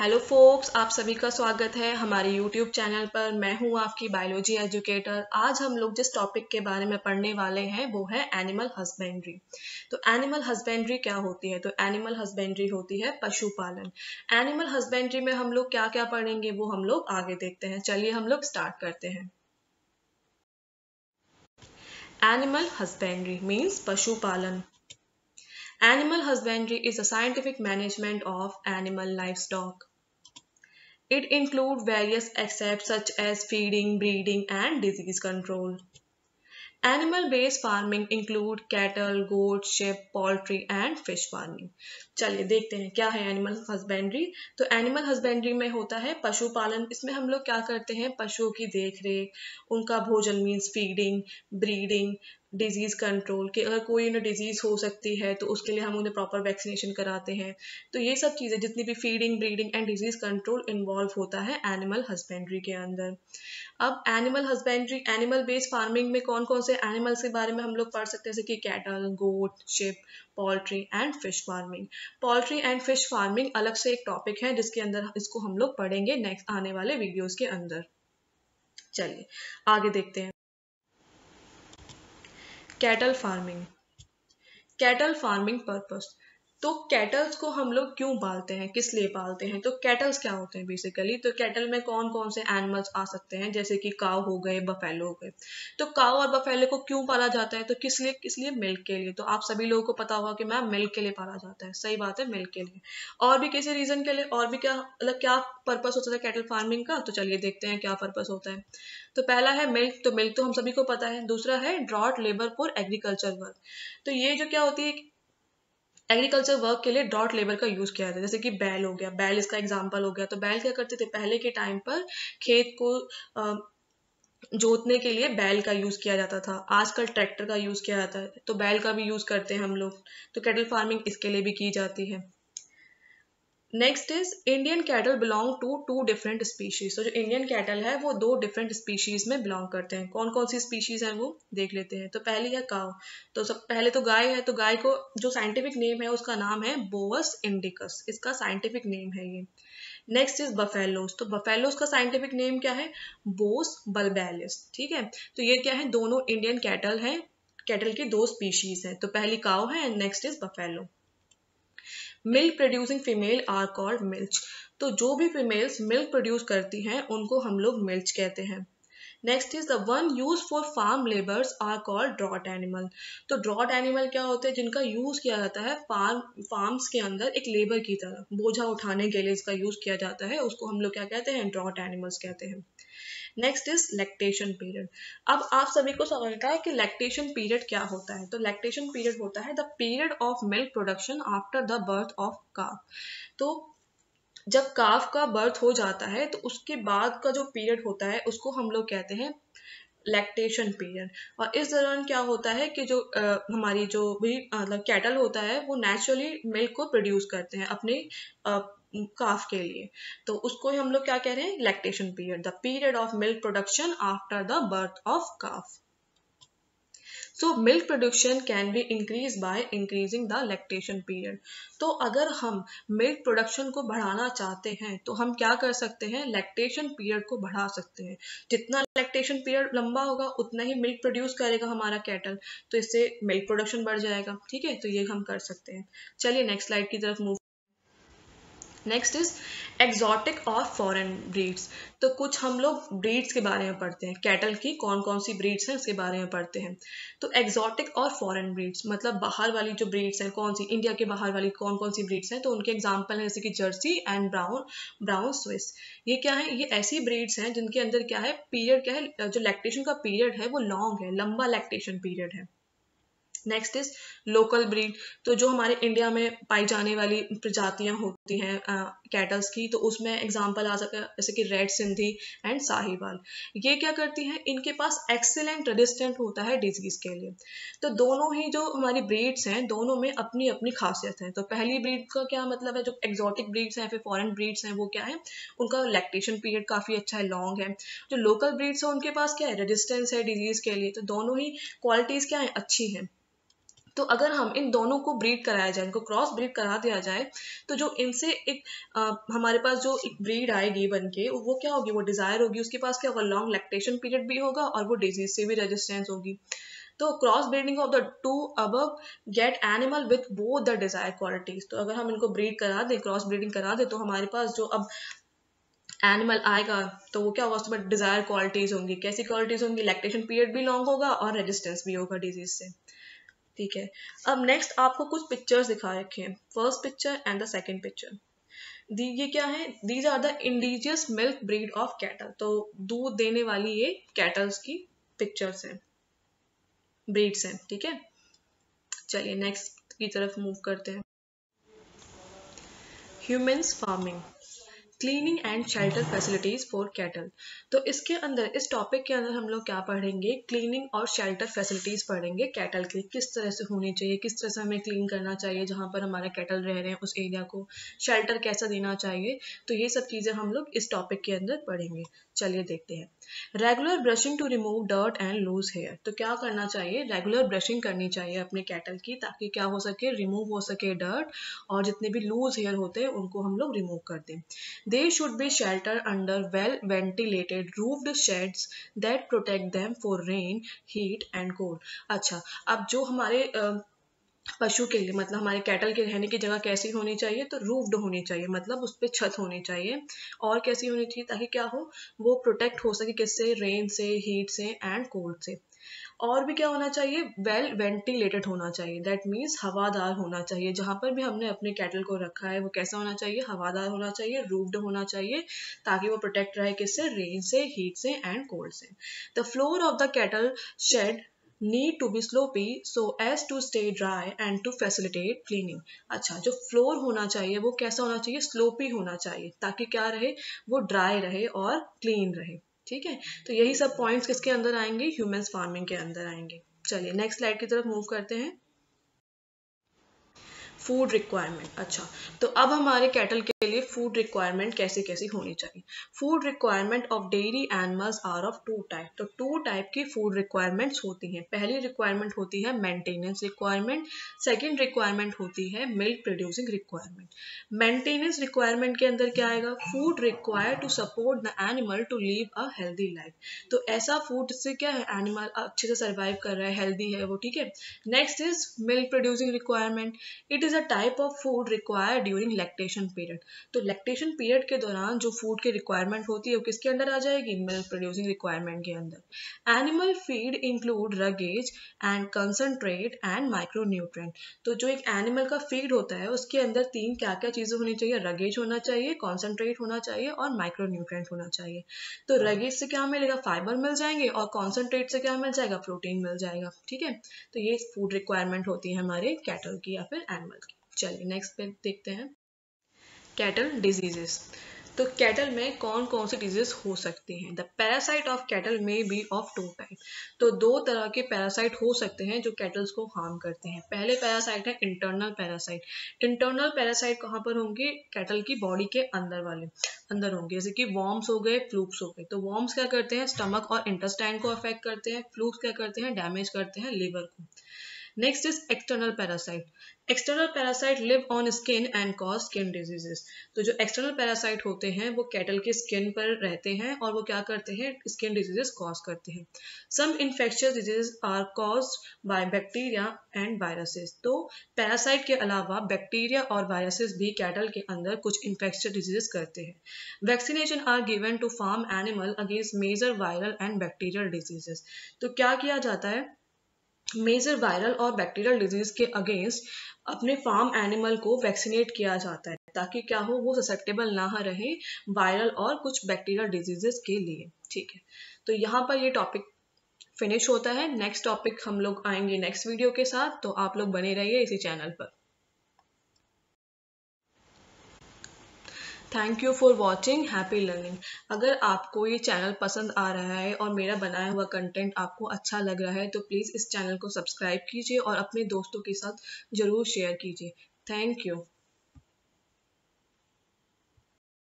Hello focus, आप सभी का स्वागत है हमारे यूट्यूब चैनल पर। मैं हूं आपकी बायोलॉजी एजुकेटर। आज हम लोग जिस टॉपिक के बारे में पढ़ने वाले हैं वो है एनिमल हस्बेंड्री। तो एनिमल हस्बेंड्री क्या होती है? तो एनिमल हस्बेंड्री होती है पशुपालन। एनिमल हस्बेंड्री में हम लोग क्या क्या पढ़ेंगे वो हम लोग आगे देखते हैं। चलिए हम लोग स्टार्ट करते हैं। एनिमल हस्बेंड्री मीन्स पशुपालन. Animal husbandry is a scientific management of animal livestock. It includes various aspects such as feeding, breeding, and disease control. Animal-based farming include cattle, goats, sheep, poultry, and fish farming. चलिए देखते हैं क्या है animal husbandry. तो animal husbandry में होता है पशुपालन। इसमें हम लोग क्या करते हैं? पशुओं की देखरेख, उनका भोजन means feeding, breeding, disease control कि अगर कोई उन्हें डिजीज हो सकती है तो उसके लिए हम उन्हें प्रॉपर वैक्सीनेशन कराते हैं। तो ये सब चीज़ें जितनी भी feeding, breeding and disease control involve होता है एनिमल हस्बेंड्री के अंदर। अब animal husbandry, animal based farming में कौन कौन से एनिमल्स के बारे में हम लोग पढ़ सकते हैं? जैसे कि cattle, goat, sheep, poultry and fish farming. Poultry and fish farming अलग से एक टॉपिक है जिसके अंदर इसको हम लोग पढ़ेंगे नेक्स्ट आने वाले वीडियोस के अंदर। चलिए आगे देखते हैं। Cattle farming. Cattle farming purpose. तो कैटल्स को हम लोग क्यों पालते हैं, किस लिए पालते हैं? तो कैटल्स क्या होते हैं बेसिकली? तो कैटल में कौन कौन से एनिमल्स आ सकते हैं? जैसे कि काव हो गए, बफेलो हो गए। तो काव और बफेलो को क्यों पाला जाता है? तो किस लिए मिल्क के लिए। तो आप सभी लोगों को पता होगा कि मैम मिल्क के लिए पाला जाता है। सही बात है, मिल्क के लिए। और भी किसी रीजन के लिए, और भी क्या मतलब क्या पर्पस होता है कैटल फार्मिंग का? तो चलिए देखते हैं क्या पर्पस होता है। तो पहला है मिल्क। तो मिल्क तो हम सभी को पता है। दूसरा है draught labour for agriculture work. तो ये जो क्या होती है, एग्रीकल्चर वर्क के लिए ड्रॉट लेबर का यूज किया जाता है। जैसे कि बैल हो गया, बैल इसका एग्जांपल हो गया। तो बैल क्या करते थे पहले के टाइम पर? खेत को जोतने के लिए बैल का यूज किया जाता था। आजकल ट्रैक्टर का यूज किया जाता है, तो बैल का भी यूज करते हैं हम लोग। तो कैटल फार्मिंग इसके लिए भी की जाती है। Next is Indian cattle belong to two different species. तो जो इंडियन कैटल है वो दो डिफरेंट स्पीशीज में बिलोंग करते हैं। कौन कौन सी स्पीशीज हैं वो देख लेते हैं। तो पहली है काव। तो सब पहले तो गाय है। तो गाय को जो साइंटिफिक नेम है उसका नाम है बोवस इंडिकस, इसका साइंटिफिक नेम है ये। Next is buffaloes. तो बफेलोस का साइंटिफिक नेम क्या है? बोस बल्बेलिस। ठीक है, तो ये क्या है? दोनों इंडियन कैटल हैं। कैटल की दो स्पीशीज है। तो पहली काव है and next is buffalo. Milk producing female are called milch. तो जो भी फीमेल्स मिल्क प्रोड्यूस करती हैं उनको हम लोग मिल्च कहते हैं। Next is the one use for farm labours are called draught animal. तो ड्रॉट एनिमल क्या होते हैं? जिनका यूज किया जाता है फार्म्स के अंदर एक लेबर की तरह, बोझा उठाने के लिए इसका यूज किया जाता है। उसको हम लोग क्या कहते हैं? ड्रॉट एनिमल्स कहते हैं। Next is lactation period. अब आप सभी को समझना है कि लैक्टेशन पीरियड क्या होता है। तो लैक्टेशन पीरियड होता है the period of milk production after the birth of calf. तो जब काफ का बर्थ हो जाता है तो उसके बाद का जो पीरियड होता है उसको हम लोग कहते हैं लैक्टेशन पीरियड। और इस दौरान क्या होता है कि जो हमारी जो भी मतलब कैटल होता है वो नेचुरली मिल्क को प्रोड्यूस करते हैं अपने काफ के लिए। तो उसको ही हम लोग क्या कह रहे हैं? Lactation period, the period of milk production after the birth of calf. So milk production can be increased by increasing the lactation period. तो अगर हम मिल्क प्रोडक्शन को बढ़ाना चाहते हैं तो हम क्या कर सकते हैं? लैक्टेशन पीरियड को बढ़ा सकते हैं। जितना लैक्टेशन पीरियड लंबा होगा उतना ही मिल्क प्रोड्यूस करेगा हमारा कैटल, तो इससे मिल्क प्रोडक्शन बढ़ जाएगा। ठीक है, तो ये हम कर सकते हैं। चलिए नेक्स्ट स्लाइड की तरफ मूव। नेक्स्ट इज एक्सोटिक और फॉरेन ब्रीड्स। तो कुछ हम लोग ब्रीड्स के बारे में पढ़ते हैं। कैटल की कौन कौन सी ब्रीड्स हैं उसके बारे में पढ़ते हैं। तो एक्सोटिक और फॉरेन ब्रीड्स मतलब बाहर वाली जो ब्रीड्स हैं, कौन सी इंडिया के बाहर वाली कौन कौन सी ब्रीड्स हैं? तो उनके एग्जांपल हैं जैसे कि जर्सी एंड ब्राउन स्विस। ये क्या है? ये ऐसी ब्रीड्स हैं जिनके अंदर क्या है, पीरियड क्या है, जो लैक्टेशन का पीरियड है वो लॉन्ग है, लंबा लैक्टेशन पीरियड है। Next is local breed. तो जो हमारे इंडिया में पाई जाने वाली प्रजातियां होती हैं कैटल्स की, तो उसमें एग्जांपल आ सकता है जैसे कि रेड सिंधी एंड साहिवाल। ये क्या करती हैं? इनके पास एक्सीलेंट रेजिस्टेंट होता है डिजीज के लिए। तो दोनों ही जो हमारी ब्रीड्स हैं दोनों में अपनी अपनी खासियत है। तो पहली ब्रीड का क्या मतलब है? जो एक्सोटिक ब्रीड्स हैं फिर फॉरेन ब्रीड्स हैं वो क्या है? उनका लैक्टेशन पीरियड काफी अच्छा है, लॉन्ग है। जो लोकल ब्रीड्स है उनके पास क्या है? रेजिस्टेंस है डिजीज के लिए। तो दोनों ही क्वालिटीज क्या है? अच्छी हैं। तो अगर हम इन दोनों को ब्रीड कराया जाए, इनको क्रॉस ब्रीड करा दिया जाए, तो जो इनसे एक हमारे पास जो एक ब्रीड आएगी बन के, वो क्या होगी, वो डिजायर होगी, उसके पास क्या होगा, लॉन्ग लैक्टेशन पीरियड भी होगा और वो डिजीज से भी रेजिस्टेंस होगी। तो cross breeding of the two above get animal with both the desire qualities. तो अगर हम इनको ब्रीड करा दें, क्रॉस ब्रीडिंग करा दें, तो हमारे पास जो अब एनिमल आएगा तो वो क्या होगा, उसमें डिजायर क्वालिटीज होंगी। कैसी क्वालिटीज होंगी, लैक्टेशन पीरियड भी लॉन्ग होगा और रेजिस्टेंस भी होगा डिजीज से। ठीक है, अब नेक्स्ट आपको कुछ पिक्चर्स दिखा रखे हैं, first picture and the second picture. ये क्या है, these are the indigenous milk breed of cattle. तो दूध देने वाली ये कैटल्स की पिक्चर्स हैं, ब्रीड्स हैं। ठीक है, चलिए नेक्स्ट की तरफ मूव करते हैं। Humans farming, cleaning and shelter facilities for cattle. तो इसके अंदर, इस टॉपिक के अंदर हम लोग क्या पढ़ेंगे, क्लीनिंग और शेल्टर फैसिलिटीज पढ़ेंगे कैटल की, किस तरह से होनी चाहिए, किस तरह से हमें क्लीन करना चाहिए जहां पर हमारे कैटल रह रहे हैं उस एरिया को, शेल्टर कैसा देना चाहिए। तो ये सब चीजें हम लोग इस टॉपिक के अंदर पढ़ेंगे। चलिए देखते हैं। Regular brushing to remove dirt and loose hair. तो क्या करना चाहिए, रेगुलर ब्रशिंग करनी चाहिए अपने कैटल की, ताकि क्या हो सके, रिमूव हो सके डर्ट, और जितने भी लूज हेयर होते हैं उनको हम लोग रिमूव कर दें। They should be sheltered under well-ventilated roofed sheds that protect them for rain, heat and cold. अच्छा, अब जो हमारे पशु के लिए, मतलब हमारे कैटल के रहने की जगह कैसी होनी चाहिए, तो रूफ्ड होनी चाहिए, मतलब उस पर छत होनी चाहिए। और कैसी होनी चाहिए, ताकि क्या हो, वो प्रोटेक्ट हो सके, किससे, रेन से, हीट से एंड कोल्ड से। और भी क्या होना चाहिए, वेल वेंटिलेटेड होना चाहिए, दैट मीन्स हवादार होना चाहिए। जहां पर भी हमने अपने कैटल को रखा है वो कैसा होना चाहिए, हवादार होना चाहिए, रूफ्ड होना चाहिए, ताकि वो प्रोटेक्ट रहे किससे, रेन से, हीट से एंड कोल्ड से। The floor of the cattle shed need to be slopy so as to stay dry and to facilitate cleaning। अच्छा, जो फ्लोर होना चाहिए वो कैसा होना चाहिए, स्लोपी होना चाहिए, ताकि क्या रहे, वो ड्राई रहे और क्लीन रहे। ठीक है, तो यही सब पॉइंट्स किसके अंदर आएंगे, ह्यूमंस फार्मिंग के अंदर आएंगे। चलिए नेक्स्ट स्लाइड की तरफ मूव करते हैं। Food requirement. अच्छा, तो अब हमारे कैटल के लिए फूड रिक्वायरमेंट कैसी कैसी होनी चाहिए। Food requirement of dairy animals are of two type. तो टू टाइप की फूड रिक्वायरमेंट्स होती हैं। पहली रिक्वायरमेंट होती है मेंटेनेंस रिक्वायरमेंट, सेकेंड रिक्वायरमेंट होती है milk producing requirement. Maintenance requirement के अंदर क्या आएगा, food require to support the animal to live a healthy life. तो ऐसा फूड जिससे क्या है, एनिमल अच्छे से सर्वाइव कर रहा है, हेल्दी है वो। ठीक है, next is milk producing requirement. It is a type of food required during lactation period. तो लैक्टेशन पीरियड के दौरान जो फूड की रिक्वायरमेंट होती है वो किसके अंडर आ जाएगी, मिल्क प्रोड्यूसिंग रिक्वायरमेंट के अंदर। Animal feed include roughages and concentrate and micronutrient. तो जो एक एनिमल का फीड होता है उसके अंदर तीन क्या क्या चीजें होनी चाहिए, रगेज होना चाहिए, कॉन्सेंट्रेट होना चाहिए और माइक्रोन्यूट्रिएंट होना चाहिए। तो रगेज से क्या मिलेगा, फाइबर मिल जाएंगे, और कॉन्सेंट्रेट से क्या मिल जाएगा, प्रोटीन मिल जाएगा। ठीक है, तो ये फूड रिक्वायरमेंट होती है हमारे कैटल की या फिर एनिमल की। चलिए नेक्स्ट पे देखते हैं, कैटल डिजीजेस। तो कैटल में कौन कौन सी डिजीज हो सकती हैं। द पैरासाइट ऑफ कैटल में बी ऑफ टू टाइप। तो दो तरह के पैरासाइट हो सकते हैं जो कैटल्स को हार्म करते हैं। पहले पैरासाइट है इंटरनल पैरासाइट। इंटरनल पैरासाइट कहाँ पर होंगे, कैटल की बॉडी के अंदर वाले अंदर होंगे, जैसे कि वॉर्म्स हो गए, फ्लूक्स हो गए। तो वॉर्म्स क्या करते हैं, स्टमक और इंटेस्टाइन को अफेक्ट करते हैं, फ्लूक्स क्या करते हैं, डैमेज करते हैं लिवर को। Next is external parasite. External parasite live on skin and cause skin diseases. तो जो एक्सटर्नल पैरासाइट होते हैं वो कैटल के स्किन पर रहते हैं और वो क्या करते हैं, स्किन डिजीजेस कॉज करते हैं। Some infectious diseases are caused by bacteria and viruses. तो पैरासाइट के अलावा बैक्टीरिया और वायरसेस भी कैटल के अंदर कुछ इन्फेक्शियस डिजीजेस करते हैं। Vaccination are given to farm animal against major viral and bacterial diseases. तो क्या किया जाता है, मेजर वायरल और बैक्टीरियल डिजीज के अगेंस्ट अपने फार्म एनिमल को वैक्सीनेट किया जाता है, ताकि क्या हो, वो ससेप्टेबल ना रहे वायरल और कुछ बैक्टीरियल डिजीजेस के लिए। ठीक है, तो यहाँ पर ये टॉपिक फिनिश होता है। नेक्स्ट टॉपिक हम लोग आएंगे नेक्स्ट वीडियो के साथ, तो आप लोग बने रहिए इसी चैनल पर। Thank you for watching, happy learning. अगर आपको ये चैनल पसंद आ रहा है और मेरा बनाया हुआ कंटेंट आपको अच्छा लग रहा है तो प्लीज़ इस चैनल को सब्सक्राइब कीजिए और अपने दोस्तों के साथ ज़रूर शेयर कीजिए। Thank you.